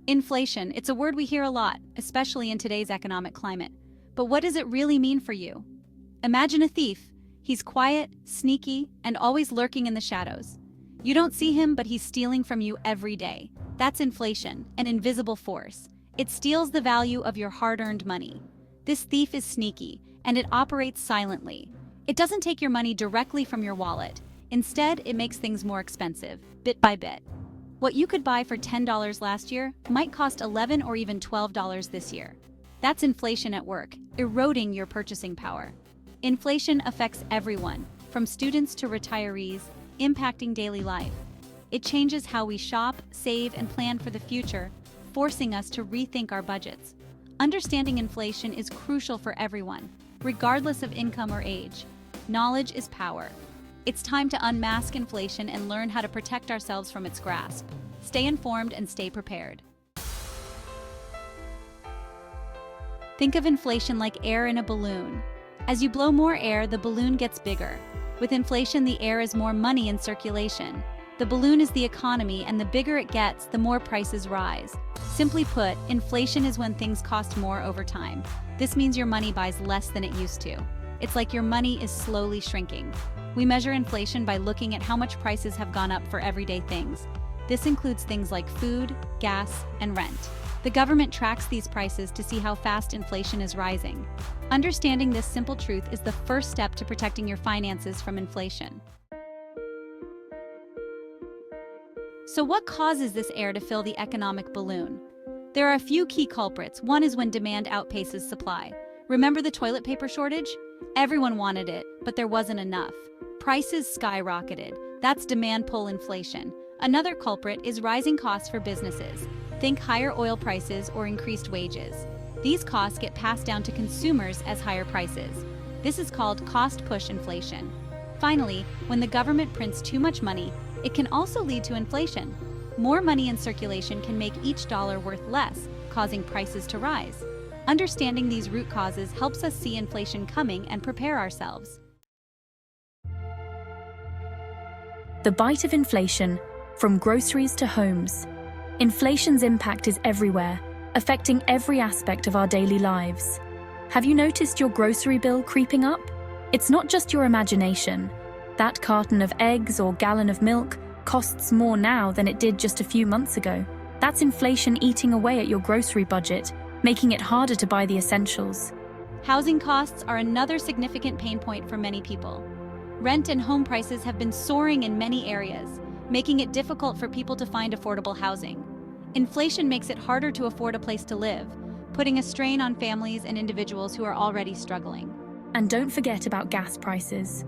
Inflation, it's a word we hear a lot, especially in today's economic climate. But what does it really mean for you? Imagine a thief. He's quiet, sneaky, and always lurking in the shadows. You don't see him, but he's stealing from you every day. That's inflation, an invisible force. It steals the value of your hard-earned money. This thief is sneaky, and it operates silently. It doesn't take your money directly from your wallet. Instead, it makes things more expensive, bit by bit. What you could buy for $10 last year might cost $11 or even $12 this year. That's inflation at work, eroding your purchasing power. Inflation affects everyone, from students to retirees, impacting daily life. It changes how we shop, save, and plan for the future, forcing us to rethink our budgets. Understanding inflation is crucial for everyone, regardless of income or age. Knowledge is power. It's time to unmask inflation and learn how to protect ourselves from its grasp. Stay informed and stay prepared. Think of inflation like air in a balloon. As you blow more air, the balloon gets bigger. With inflation, the air is more money in circulation. The balloon is the economy, and the bigger it gets, the more prices rise. Simply put, inflation is when things cost more over time. This means your money buys less than it used to. It's like your money is slowly shrinking. We measure inflation by looking at how much prices have gone up for everyday things. This includes things like food, gas, and rent. The government tracks these prices to see how fast inflation is rising. Understanding this simple truth is the first step to protecting your finances from inflation. So what causes this air to fill the economic balloon? There are a few key culprits. One is when demand outpaces supply. Remember the toilet paper shortage? Everyone wanted it, but there wasn't enough. Prices skyrocketed. That's demand pull inflation. Another culprit is rising costs for businesses. Think higher oil prices or increased wages. These costs get passed down to consumers as higher prices. This is called cost push inflation. Finally, when the government prints too much money, it can also lead to inflation. More money in circulation can make each dollar worth less, causing prices to rise. Understanding these root causes helps us see inflation coming and prepare ourselves. The bite of inflation, from groceries to homes. Inflation's impact is everywhere, affecting every aspect of our daily lives. Have you noticed your grocery bill creeping up? It's not just your imagination. That carton of eggs or gallon of milk costs more now than it did just a few months ago. That's inflation eating away at your grocery budget, making it harder to buy the essentials. Housing costs are another significant pain point for many people. Rent and home prices have been soaring in many areas, making it difficult for people to find affordable housing. Inflation makes it harder to afford a place to live, putting a strain on families and individuals who are already struggling. And don't forget about gas prices.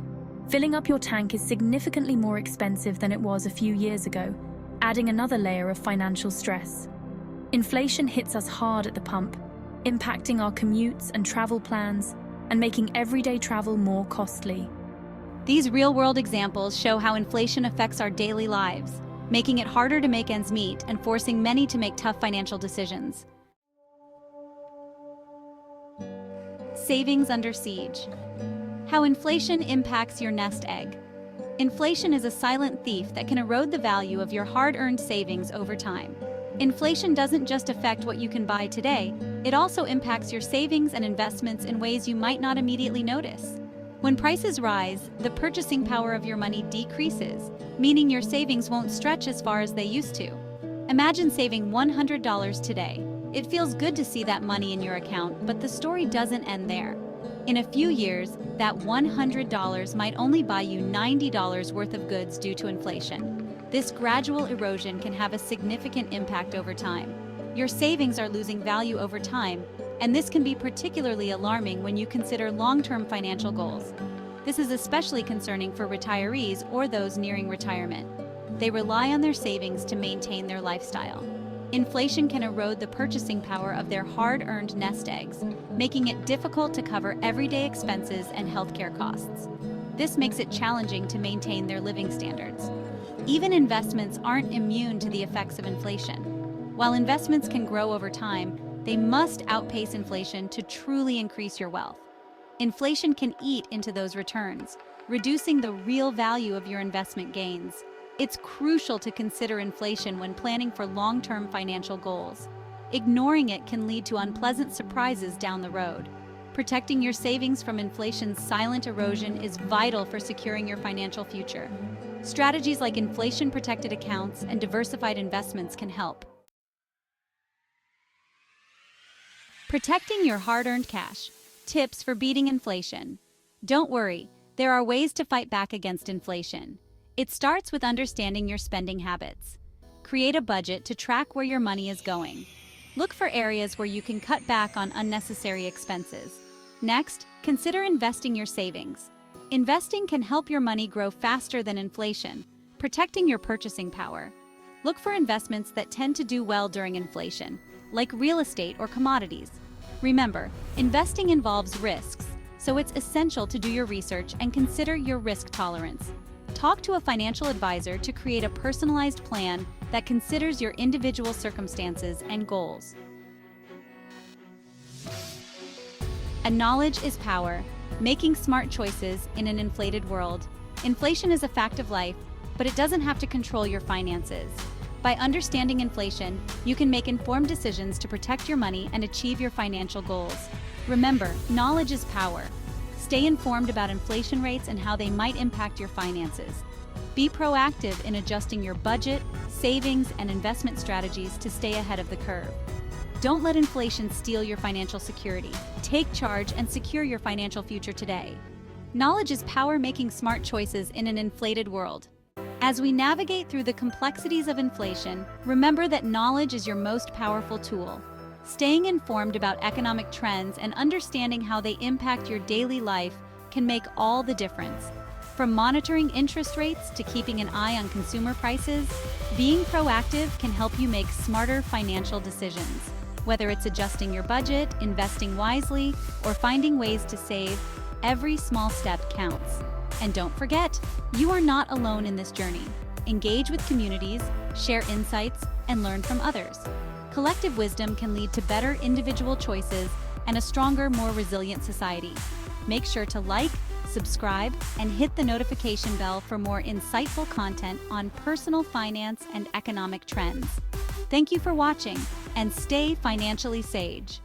Filling up your tank is significantly more expensive than it was a few years ago, adding another layer of financial stress. Inflation hits us hard at the pump, impacting our commutes and travel plans, and making everyday travel more costly. These real-world examples show how inflation affects our daily lives, making it harder to make ends meet and forcing many to make tough financial decisions. Savings under siege. How inflation impacts your nest egg. Inflation is a silent thief that can erode the value of your hard-earned savings over time. Inflation doesn't just affect what you can buy today, it also impacts your savings and investments in ways you might not immediately notice. When prices rise, the purchasing power of your money decreases, meaning your savings won't stretch as far as they used to. Imagine saving $100 today. It feels good to see that money in your account, but the story doesn't end there. In a few years, that $100 might only buy you $90 worth of goods due to inflation. This gradual erosion can have a significant impact over time. Your savings are losing value over time, and this can be particularly alarming when you consider long-term financial goals. This is especially concerning for retirees or those nearing retirement. They rely on their savings to maintain their lifestyle. Inflation can erode the purchasing power of their hard-earned nest eggs, making it difficult to cover everyday expenses and healthcare costs. This makes it challenging to maintain their living standards. Even investments aren't immune to the effects of inflation. While investments can grow over time, they must outpace inflation to truly increase your wealth. Inflation can eat into those returns, reducing the real value of your investment gains. It's crucial to consider inflation when planning for long-term financial goals. Ignoring it can lead to unpleasant surprises down the road. Protecting your savings from inflation's silent erosion is vital for securing your financial future. Strategies like inflation-protected accounts and diversified investments can help. Protecting your hard-earned cash. Tips for beating inflation. Don't worry, there are ways to fight back against inflation. It starts with understanding your spending habits. Create a budget to track where your money is going. Look for areas where you can cut back on unnecessary expenses. Next, consider investing your savings. Investing can help your money grow faster than inflation, protecting your purchasing power. Look for investments that tend to do well during inflation, like real estate or commodities. Remember, investing involves risks, so it's essential to do your research and consider your risk tolerance. Talk to a financial advisor to create a personalized plan that considers your individual circumstances and goals. And knowledge is power, making smart choices in an inflated world. Inflation is a fact of life, but it doesn't have to control your finances. By understanding inflation, you can make informed decisions to protect your money and achieve your financial goals. Remember, knowledge is power. Stay informed about inflation rates and how they might impact your finances. Be proactive in adjusting your budget, savings, and investment strategies to stay ahead of the curve. Don't let inflation steal your financial security. Take charge and secure your financial future today. Knowledge is power, making smart choices in an inflated world. As we navigate through the complexities of inflation, remember that knowledge is your most powerful tool. Staying informed about economic trends and understanding how they impact your daily life can make all the difference. From monitoring interest rates to keeping an eye on consumer prices, being proactive can help you make smarter financial decisions. Whether it's adjusting your budget, investing wisely, or finding ways to save, every small step counts. And don't forget, you are not alone in this journey. Engage with communities, share insights, and learn from others. Collective wisdom can lead to better individual choices and a stronger, more resilient society. Make sure to like, subscribe, and hit the notification bell for more insightful content on personal finance and economic trends. Thank you for watching, and stay financially sage.